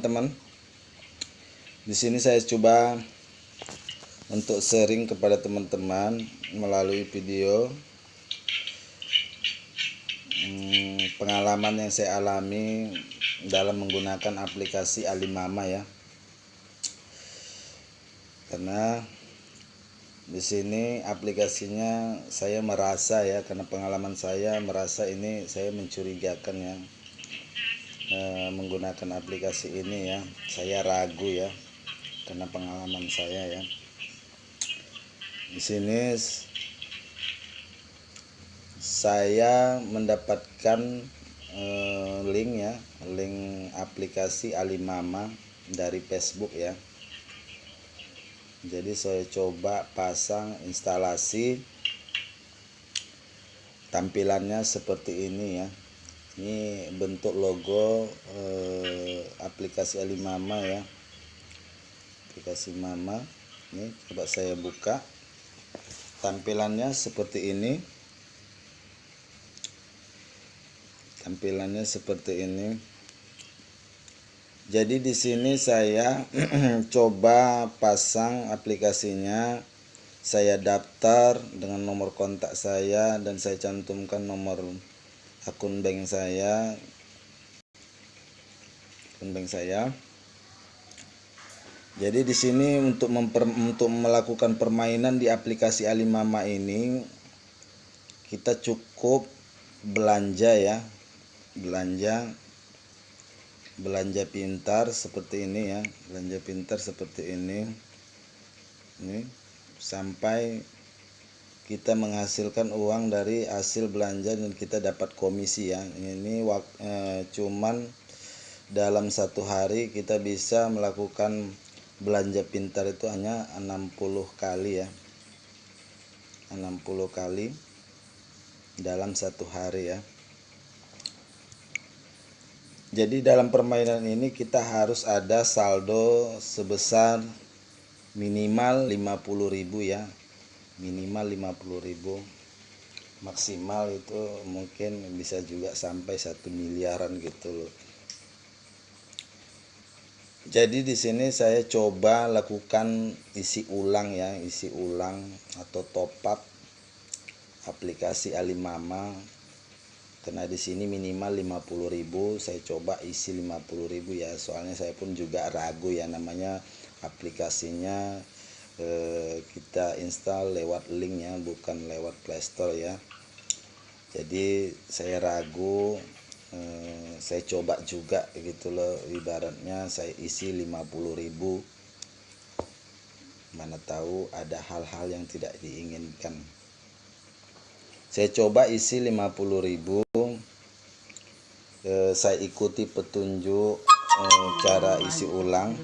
teman-teman. Di sini saya coba untuk sharing kepada teman-teman melalui video pengalaman yang saya alami dalam menggunakan aplikasi Alimama ya. Karena di sini aplikasinya saya merasa ya, karena pengalaman saya merasa ini saya mencurigakan ya, menggunakan aplikasi ini ya. Saya ragu ya karena pengalaman saya ya. Di sini saya mendapatkan link ya, link aplikasi Alimama dari Facebook ya. Jadi saya coba pasang instalasi, tampilannya seperti ini ya. Ini bentuk logo aplikasi Alimama ya, aplikasi Mama. Ini coba saya buka, tampilannya seperti ini. Tampilannya seperti ini. Jadi di sini saya coba pasang aplikasinya, saya daftar dengan nomor kontak saya dan saya cantumkan nomor akun bank saya. Jadi di sini untuk melakukan permainan di aplikasi Alimama ini kita cukup belanja ya, belanja pintar seperti ini ya, belanja pintar seperti ini sampai kita menghasilkan uang dari hasil belanja dan kita dapat komisi ya. Ini cuman dalam satu hari kita bisa melakukan belanja pintar itu hanya 60 kali ya, 60 kali dalam satu hari ya. Jadi dalam permainan ini kita harus ada saldo sebesar minimal 50.000 ya, minimal 50.000, maksimal itu mungkin bisa juga sampai 1 miliaran gitu loh. Jadi di sini saya coba lakukan isi ulang ya, isi ulang atau top up aplikasi Alimama. Karena di sini minimal 50.000, saya coba isi 50.000 ya. Soalnya saya pun juga ragu ya, namanya aplikasinya kita install lewat link ya, bukan lewat Play Store ya. Jadi saya ragu, saya coba juga gitu loh, ibaratnya saya isi 50.000, mana tahu ada hal-hal yang tidak diinginkan. Saya coba isi 50.000, saya ikuti petunjuk cara isi ulang.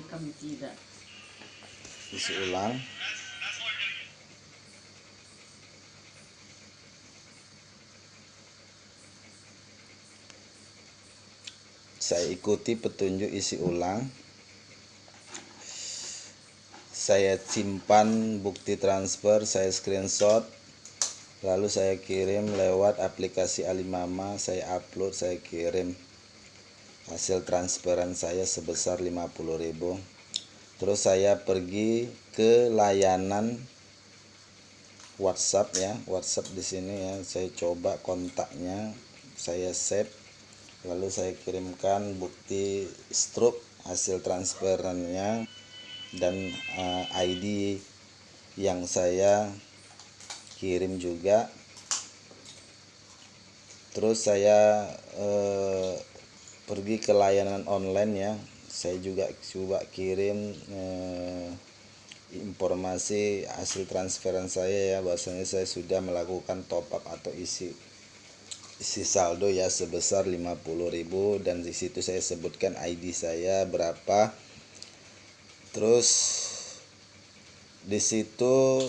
Saya ikuti petunjuk isi ulang. Saya simpan bukti transfer, saya screenshot, lalu saya kirim lewat aplikasi Alimama, saya upload, saya kirim hasil transferan saya sebesar 50.000. Terus saya pergi ke layanan WhatsApp ya, WhatsApp di sini ya, saya coba kontaknya, saya save, lalu saya kirimkan bukti struk hasil transferannya dan ID yang saya kirim juga. Terus saya pergi ke layanan online ya, saya juga coba kirim informasi hasil transferan saya ya, bahwasanya saya sudah melakukan top up atau isi saldo ya sebesar 50.000, dan di situ saya sebutkan ID saya berapa. Terus di situ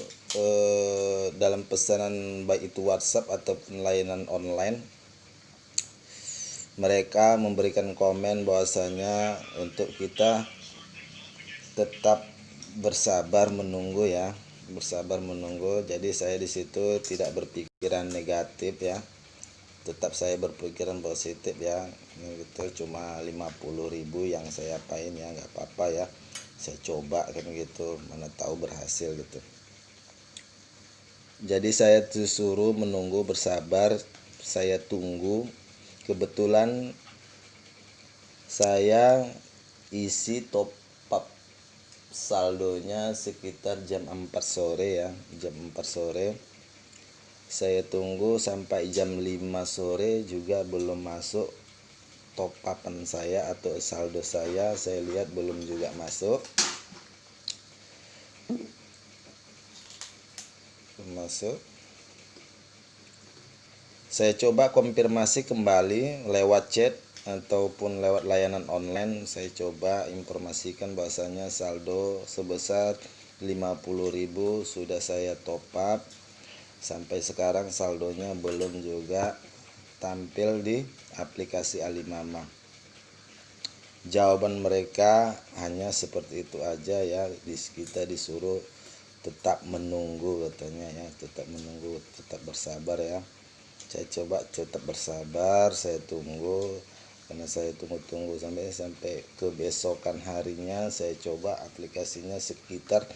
dalam pesanan baik itu WhatsApp atau layanan online, mereka memberikan komen bahwasanya untuk kita tetap bersabar menunggu ya, bersabar menunggu. Jadi saya di situ tidak berpikiran negatif ya, tetap saya berpikiran positif ya. Ini gitu cuma 50.000 yang saya apain ya, nggak apa-apa ya, saya coba kan gitu, mana tahu berhasil gitu. Jadi saya disuruh menunggu, bersabar, saya tunggu. Kebetulan saya isi top up saldonya sekitar jam 4 sore ya, jam 4 sore. Saya tunggu sampai jam 5 sore juga belum masuk top upan saya atau saldo saya lihat belum juga masuk. Saya coba konfirmasi kembali lewat chat ataupun lewat layanan online. Saya coba informasikan bahwasanya saldo sebesar 50.000 sudah saya top up. Sampai sekarang saldonya belum juga tampil di aplikasi Alimama. Jawaban mereka hanya seperti itu aja ya, kita disuruh tetap menunggu katanya ya, tetap menunggu, tetap bersabar ya. Saya coba tetap bersabar, saya tunggu, karena saya tunggu sampai kebesokan harinya. Saya coba aplikasinya sekitar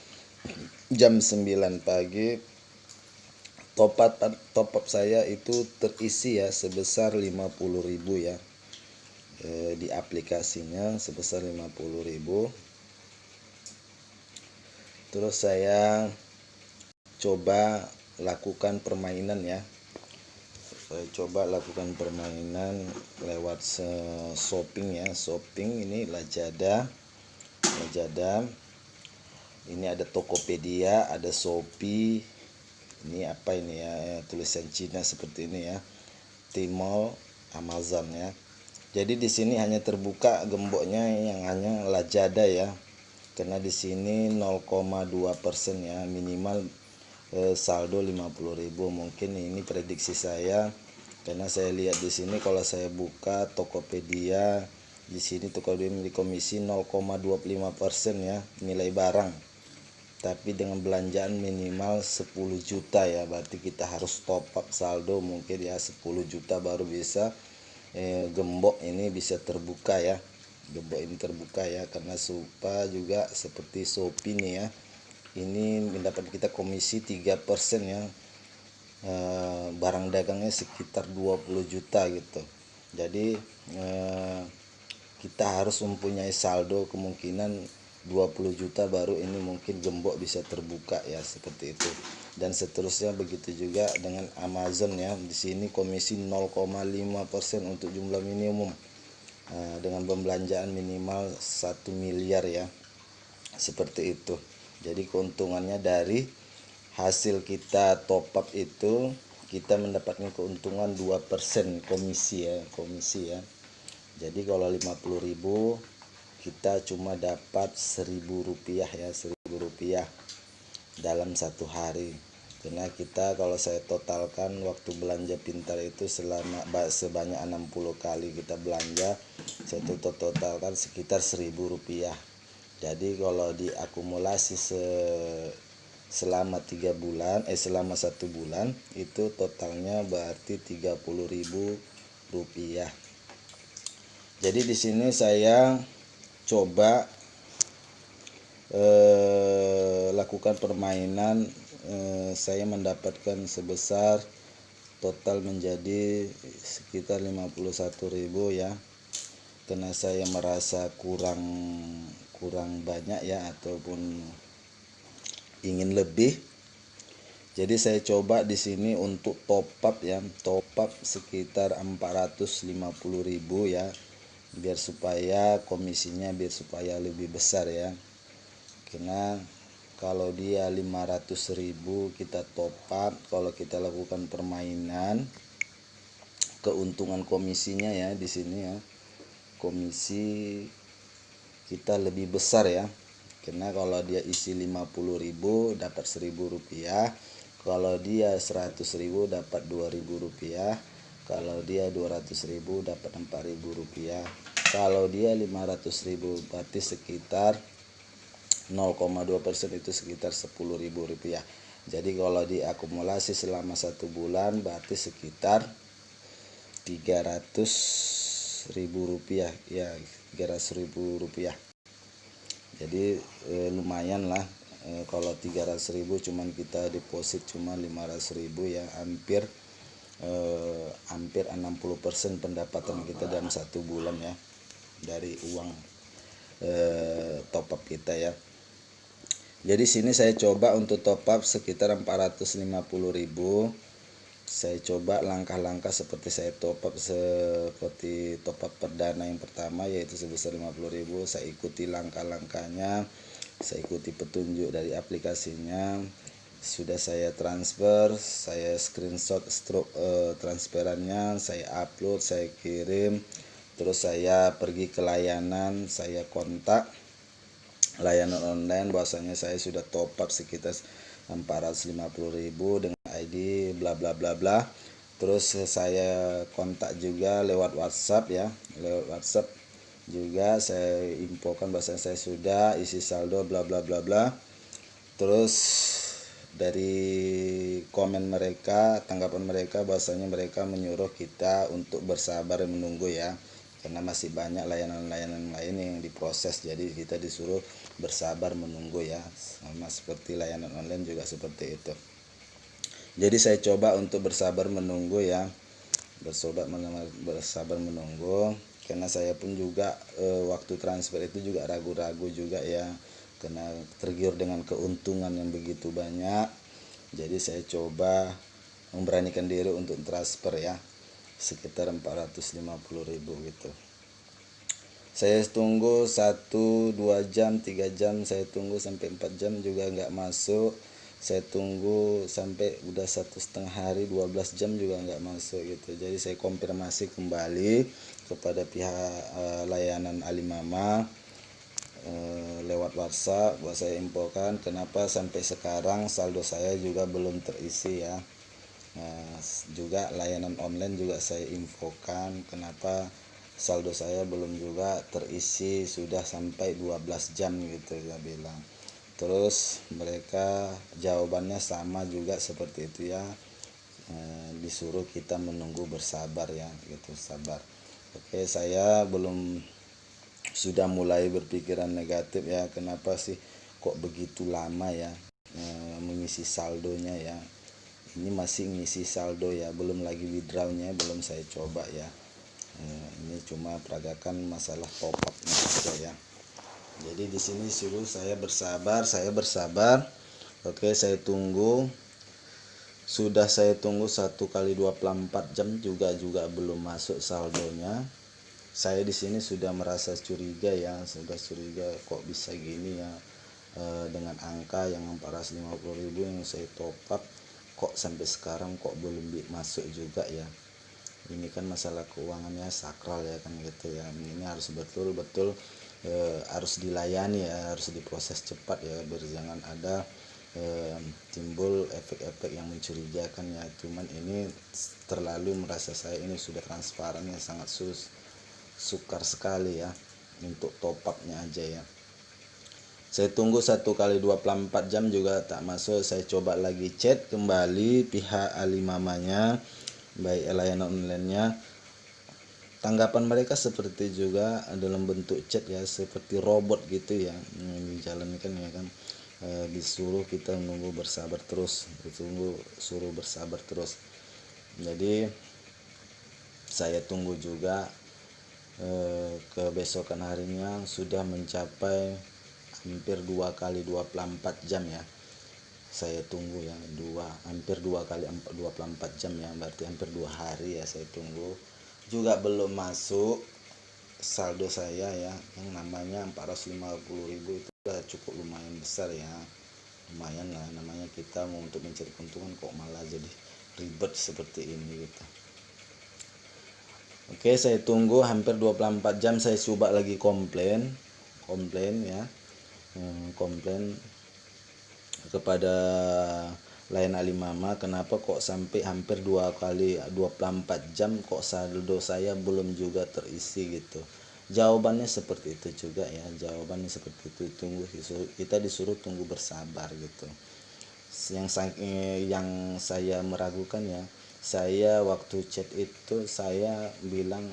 jam 9 pagi. Top up saya itu terisi ya sebesar 50.000 ya, di aplikasinya sebesar 50.000. Terus saya coba lakukan permainan ya, saya coba lakukan permainan lewat shopping ya, shopping ini Lazada, ini ada Tokopedia, ada Shopee, ini apa ini ya, tulisan Cina seperti ini ya, Tmall, Amazon ya. Jadi di sini hanya terbuka gemboknya yang hanya Lazada ya, karena di sini 0,2% ya, minimal saldo 50.000. Mungkin ini prediksi saya, karena saya lihat di sini kalau saya buka Tokopedia, di sini Tokopedia di komisi 0,25% ya nilai barang. Tapi dengan belanjaan minimal 10 juta ya, berarti kita harus top up saldo mungkin ya 10 juta baru bisa gembok ini bisa terbuka ya, gembok ini terbuka ya, karena Supa juga seperti Shopee nih ya, ini mendapat kita komisi 3% ya, barang dagangnya sekitar 20 juta gitu. Jadi kita harus mempunyai saldo kemungkinan 20 juta baru ini mungkin gembok bisa terbuka ya, seperti itu. Dan seterusnya begitu juga dengan Amazon ya, di sini komisi 0,5% untuk jumlah minimum, dengan pembelanjaan minimal 1 miliar ya, seperti itu. Jadi keuntungannya dari hasil kita top up itu kita mendapatkan keuntungan 2% komisi ya. Jadi kalau 50.000 kita cuma dapat 1.000 rupiah ya, 1.000 rupiah dalam satu hari. Karena kita kalau saya totalkan waktu belanja pintar itu sebanyak 60 kali kita belanja, saya totalkan sekitar 1.000 rupiah. Jadi kalau diakumulasi selama 3 bulan selama 1 bulan itu totalnya berarti 30.000 rupiah. Jadi di sini saya coba lakukan permainan, saya mendapatkan sebesar total menjadi sekitar 51.000 ya, karena saya merasa kurang banyak ya, ataupun ingin lebih. Jadi saya coba di sini untuk top up ya, top up sekitar 450.000 ya, biar supaya komisinya supaya lebih besar ya. Karena kalau dia 500.000 kita top up, kalau kita lakukan permainan keuntungan komisinya ya di sini ya, komisi kita lebih besar ya. Karena kalau dia isi 50.000 dapat 1.000 rupiah, kalau dia 100.000 dapat 2.000 rupiah, kalau dia 200.000 dapat 4.000 rupiah, kalau dia 500.000 berarti sekitar 0,2% itu sekitar 10.000 rupiah. Jadi kalau diakumulasi selama 1 bulan berarti sekitar Rp300.000 ya, Rp300.000. Jadi lumayan lah. Kalau 300.000 cuman kita deposit cuma 500.000 ya, hampir 60% pendapatan kita dalam 1 bulan ya, dari uang top up kita ya. Jadi sini saya coba untuk top up sekitar 450.000. Saya coba langkah-langkah seperti saya top up, seperti top up perdana yang pertama yaitu sebesar 50.000. Saya ikuti langkah-langkahnya, saya ikuti petunjuk dari aplikasinya. Sudah saya transfer, saya screenshot transferannya, saya upload, saya kirim. Terus saya pergi ke layanan, saya kontak layanan online bahwasanya saya sudah top up sekitar 450.000 dengan ID bla bla bla bla. Terus saya kontak juga lewat WhatsApp ya, lewat WhatsApp juga saya infokan bahwasanya saya sudah isi saldo bla bla bla bla. Terus dari komen mereka, tanggapan mereka bahwasanya mereka menyuruh kita untuk bersabar dan menunggu ya, karena masih banyak layanan-layanan lain yang diproses, jadi kita disuruh bersabar menunggu ya, sama seperti layanan online juga seperti itu. Jadi saya coba untuk bersabar menunggu ya, bersabar menunggu, karena saya pun juga waktu transfer itu juga ragu-ragu juga ya, karena tergiur dengan keuntungan yang begitu banyak. Jadi saya coba memberanikan diri untuk transfer ya, sekitar 450.000 gitu. Saya tunggu 1-2 jam 3 jam, saya tunggu sampai 4 jam juga nggak masuk. Saya tunggu sampai udah 1,5 hari 12 jam juga nggak masuk gitu. Jadi saya konfirmasi kembali kepada pihak layanan Alimama lewat WhatsApp, bahwa saya infokan kenapa sampai sekarang saldo saya juga belum terisi ya. Juga layanan online juga saya infokan kenapa saldo saya belum juga terisi, sudah sampai 12 jam gitu ya bilang. Terus mereka jawabannya sama juga seperti itu ya, disuruh kita menunggu bersabar ya gitu, sabar. Oke, saya belum, sudah mulai berpikiran negatif ya, kenapa sih kok begitu lama ya mengisi saldonya ya. Ini masih ngisi saldo ya, belum lagi withdrawnya belum saya coba ya. Ini cuma peragakan masalah top upnya saja ya. Jadi di sini suruh saya bersabar, saya bersabar. Oke, saya tunggu. Sudah saya tunggu 1 kali 24 jam juga belum masuk saldonya. Saya di sini sudah merasa curiga ya, sudah curiga kok bisa gini ya, dengan angka yang 450.000 yang saya top up, kok sampai sekarang kok belum masuk juga ya. Ini kan masalah keuangannya sakral ya kan gitu ya, ini harus betul-betul harus dilayani ya, harus diproses cepat ya, biar jangan ada timbul efek-efek yang mencurigakan ya. Cuman ini terlalu merasa saya ini sudah transparan ya, sangat sukar sekali ya untuk top upnya aja ya. Saya tunggu 1 kali 24 jam juga tak masuk. Saya coba lagi chat kembali pihak Alimamanya, baik layanan online-nya. Tanggapan mereka seperti juga dalam bentuk chat ya, seperti robot gitu ya, dijalankan ya kan. Disuruh kita nunggu bersabar terus, suruh bersabar terus. Jadi saya tunggu juga, kebesokan harinya sudah mencapai hampir 2 kali 24 jam ya. Saya tunggu ya, hampir 2 kali 24 jam ya, berarti hampir 2 hari ya saya tunggu, juga belum masuk saldo saya ya. Yang namanya 450.000 itu udah cukup lumayan besar ya, lumayan lah, namanya kita mau untuk mencari keuntungan kok malah jadi ribet seperti ini gitu. Oke, saya tunggu hampir 24 jam, saya coba lagi komplain ya, komplain kepada layanan Alimama, kenapa kok sampai hampir 2 kali 24 jam kok saldo saya belum juga terisi gitu. Jawabannya seperti itu juga ya, jawabannya seperti itu, kita disuruh tunggu bersabar gitu. Yang saya meragukan ya, saya waktu chat itu saya bilang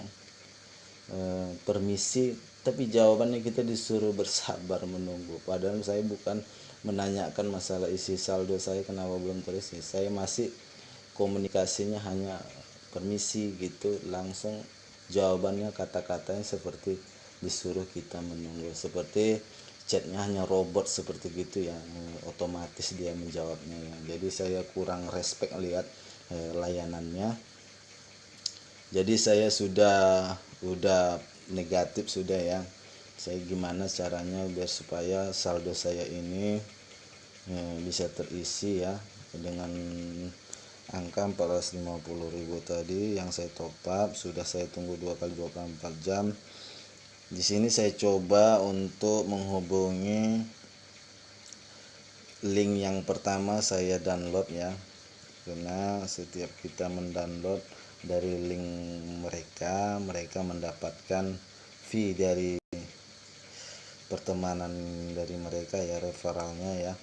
permisi, tapi jawabannya kita disuruh bersabar menunggu, padahal saya bukan menanyakan masalah isi saldo saya kenapa belum terisi. Saya masih komunikasinya hanya permisi gitu, langsung jawabannya kata-katanya seperti disuruh kita menunggu, seperti chatnya hanya robot seperti gitu ya, otomatis dia menjawabnya ya. Jadi saya kurang respect lihat layanannya. Jadi saya udah negatif sudah ya. Saya gimana caranya biar supaya saldo saya ini bisa terisi ya dengan angka 450.000 tadi yang saya top up. Sudah saya tunggu 2 kali 24 jam. Di sini saya coba untuk menghubungi link yang pertama saya download ya, karena setiap kita mendownload dari link mereka mendapatkan fee dari pertemanan dari mereka ya, referralnya ya.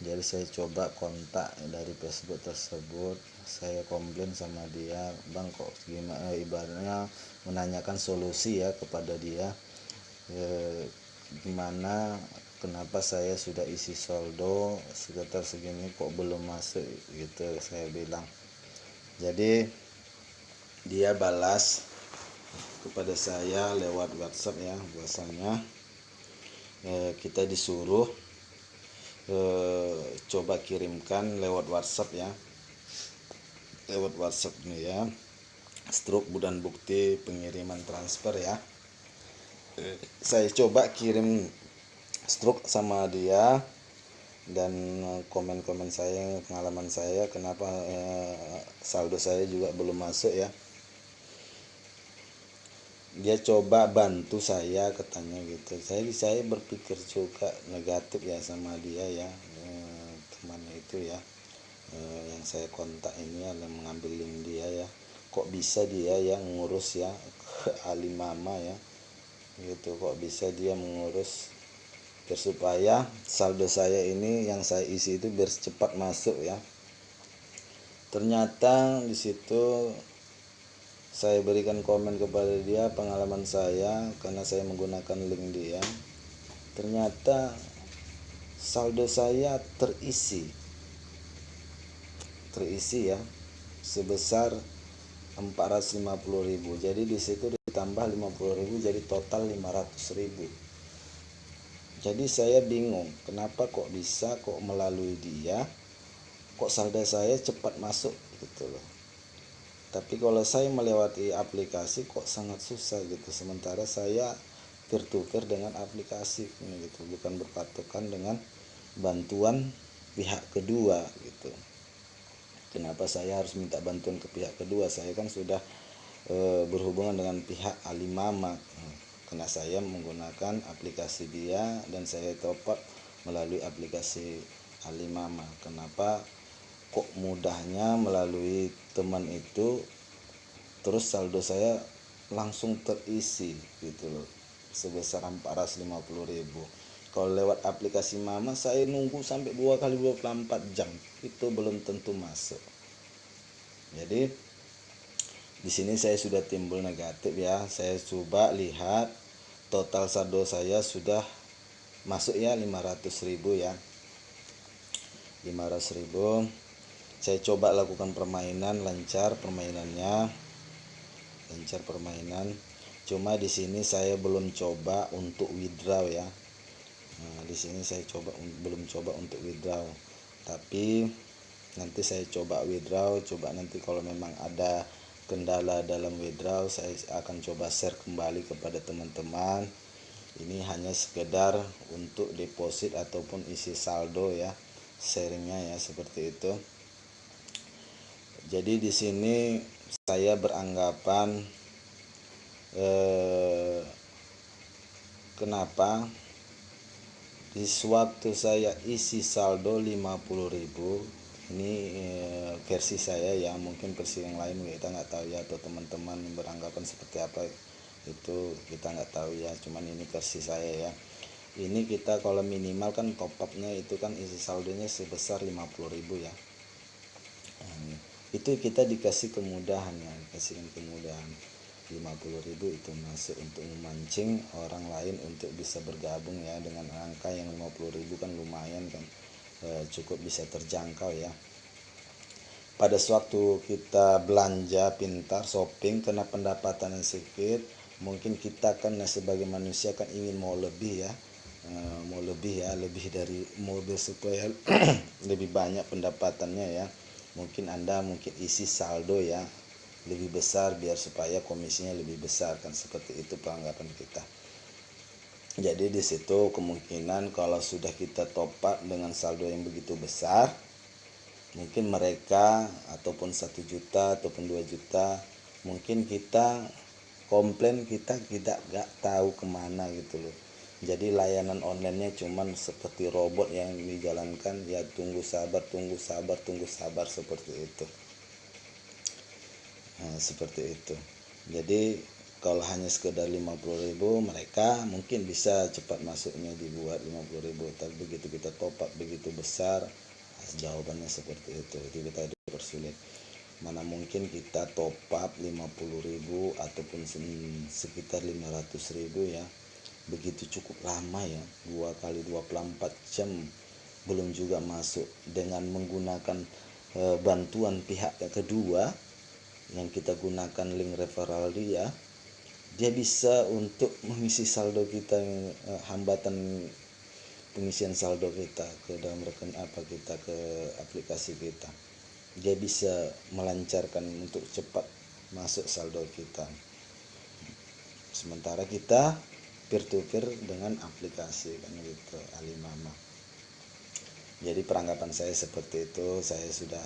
Jadi saya coba kontak dari Facebook tersebut, saya komplain sama dia, bang kok gimana, ibaratnya menanyakan solusi ya kepada dia, gimana kenapa saya sudah isi saldo sekitar segini kok belum masuk gitu saya bilang. Jadi dia balas kepada saya lewat WhatsApp ya, bahwasanya kita disuruh coba kirimkan lewat WhatsApp ya, lewat WhatsApp nih ya, struk dan bukti pengiriman transfer ya. Saya coba kirim struk sama dia dan komen-komen saya, pengalaman saya kenapa saldo saya juga belum masuk ya. Dia coba bantu saya katanya gitu. Saya berpikir juga negatif ya sama dia ya, temannya itu ya, yang saya kontak ini yang mengambil link dia ya. Kok bisa dia yang ngurus ya ke Alimama ya gitu, kok bisa dia mengurus biar supaya saldo saya ini yang saya isi itu biar cepat masuk ya. Ternyata di situ saya berikan komen kepada dia pengalaman saya karena saya menggunakan link dia. Ternyata saldo saya terisi ya sebesar 450.000. Jadi di situ ditambah 50.000 jadi total 500.000. Jadi saya bingung kenapa kok bisa, kok melalui dia kok saldo saya cepat masuk gitu loh. Tapi kalau saya melewati aplikasi kok sangat susah gitu, sementara saya peer to peer dengan aplikasi gitu, bukan berpatokan dengan bantuan pihak kedua gitu. Kenapa saya harus minta bantuan ke pihak kedua? Saya kan sudah berhubungan dengan pihak Alimama karena saya menggunakan aplikasi dia dan saya top up melalui aplikasi Alimama. Kenapa kok mudahnya melalui teman itu terus saldo saya langsung terisi gitu loh sebesar 450.000. Kalau lewat aplikasi Mama saya nunggu sampai 2 kali 24 jam itu belum tentu masuk. Jadi di sini saya sudah timbul negatif ya. Saya coba lihat total saldo saya sudah masuk ya 500.000 ya, 500.000. Saya coba lakukan permainan, lancar permainannya, cuma di sini saya belum coba untuk withdraw ya. Nah, di sini saya belum coba untuk withdraw, tapi nanti saya coba withdraw. Coba nanti kalau memang ada kendala dalam withdraw saya akan coba share kembali kepada teman-teman. Ini hanya sekedar untuk deposit ataupun isi saldo ya, sharingnya ya seperti itu. Jadi di sini saya beranggapan kenapa di sewaktu saya isi saldo 50.000 ini versi saya ya, mungkin versi yang lain kita nggak tahu ya, atau teman-teman beranggapan seperti apa itu kita nggak tahu ya, cuman ini versi saya ya. Ini kita kalau minimal kan top upnya itu kan isi saldonya sebesar 50.000 ya. itu kita dikasih kemudahan ya, dikasihkan kemudahan 50.000 itu masuk untuk memancing orang lain untuk bisa bergabung ya. Dengan angka yang 50.000 kan lumayan kan, cukup bisa terjangkau ya. Pada sewaktu kita belanja pintar, shopping, kena pendapatan yang sedikit, mungkin kita kan sebagai manusia kan ingin mau lebih ya, mau lebih ya, lebih dari mobil supaya lebih banyak pendapatannya ya. Mungkin Anda mungkin isi saldo ya lebih besar biar supaya komisinya lebih besar kan, seperti itu peranggapan kita. Jadi di situ kemungkinan kalau sudah kita top up dengan saldo yang begitu besar, mungkin mereka ataupun 1 juta ataupun 2 juta, mungkin kita komplain, kita tidak tahu kemana gitu loh. Jadi layanan onlinenya cuman seperti robot yang dijalankan ya, tunggu sabar seperti itu. Nah, seperti itu. Jadi kalau hanya sekedar 50.000, mereka mungkin bisa cepat masuknya dibuat 50.000, tapi begitu kita top up begitu besar, jawabannya seperti itu kita dipersulit. Mana mungkin kita top up 50.000 ataupun sekitar 500.000 ya, begitu cukup lama ya, 2 kali 24 jam belum juga masuk. Dengan menggunakan bantuan pihak yang kedua yang kita gunakan link referral dia bisa untuk mengisi saldo kita, hambatan pengisian saldo kita ke dalam rekening kita ke aplikasi kita. Dia bisa melancarkan untuk cepat masuk saldo kita. Sementara kita peer to peer dengan aplikasi kan gitu, Alimama. Jadi peranggapan saya seperti itu. Saya sudah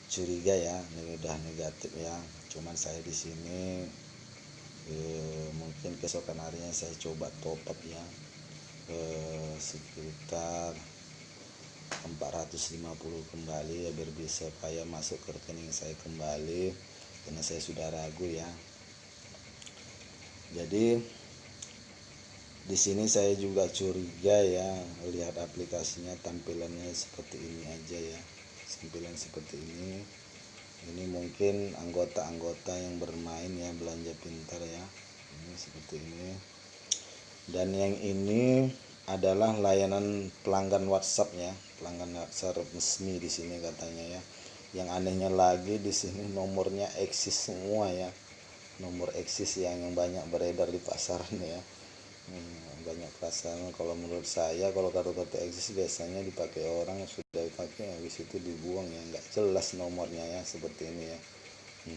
curiga ya, ini udah negatif ya. Cuman saya di sini mungkin keesokan harinya saya coba top up ya, sekitar 450 kembali ya, biar bisa supaya masuk ke rekening saya kembali, karena saya sudah ragu ya. Jadi di sini saya juga curiga ya, lihat aplikasinya tampilannya seperti ini aja ya, tampilan seperti ini. Ini mungkin anggota-anggota yang bermain ya, belanja pintar ya, ini seperti ini. Dan yang ini adalah layanan pelanggan WhatsApp ya, pelanggan WhatsApp resmi di sini katanya ya. Yang anehnya lagi di sini nomornya eksis semua ya, nomor eksis yang banyak beredar di pasaran ya. Banyak pasaran. Kalau menurut saya, kalau kartu-kartu eksis biasanya dipakai orang sudah dipakai habis itu dibuang ya, nggak jelas nomornya ya, seperti ini ya.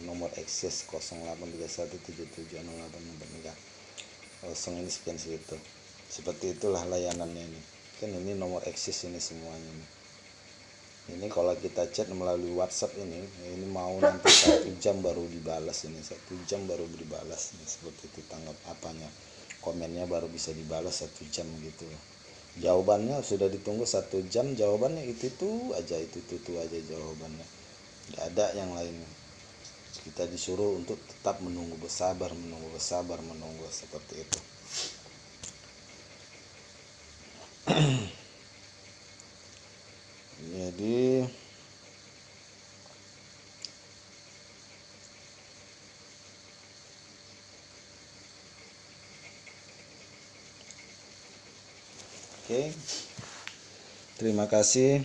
Nomor eksis 0831770844 ini sekian segitu. Seperti itulah layanannya ini. Kan ini nomor eksis ini semuanya nih. Ini kalau kita chat melalui WhatsApp ini mau nanti 1 jam baru dibalas ini, 1 jam baru dibalas ini, seperti itu tanggap apanya, komennya baru bisa dibalas 1 jam gitu. Jawabannya sudah ditunggu 1 jam, jawabannya itu aja jawabannya, nggak ada yang lainnya. Kita disuruh untuk tetap menunggu, bersabar, seperti itu. Jadi oke, terima kasih.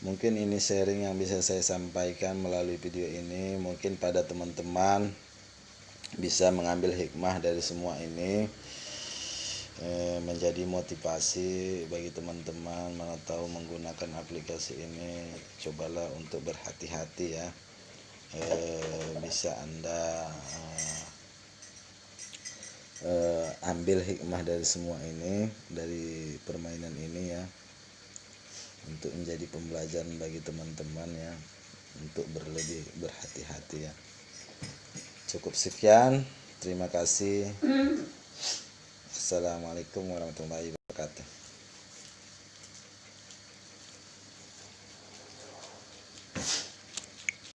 Mungkin ini sharing yang bisa saya sampaikan melalui video ini. Mungkin pada teman-teman bisa mengambil hikmah dari semua ini, menjadi motivasi bagi teman-teman. Mana tahu menggunakan aplikasi ini, cobalah untuk berhati-hati ya. Bisa Anda ambil hikmah dari semua ini, dari permainan ini ya, untuk menjadi pembelajaran bagi teman-teman ya, untuk berlebih berhati-hati ya. Cukup sekian, terima kasih. Assalamualaikum warahmatullahi wabarakatuh.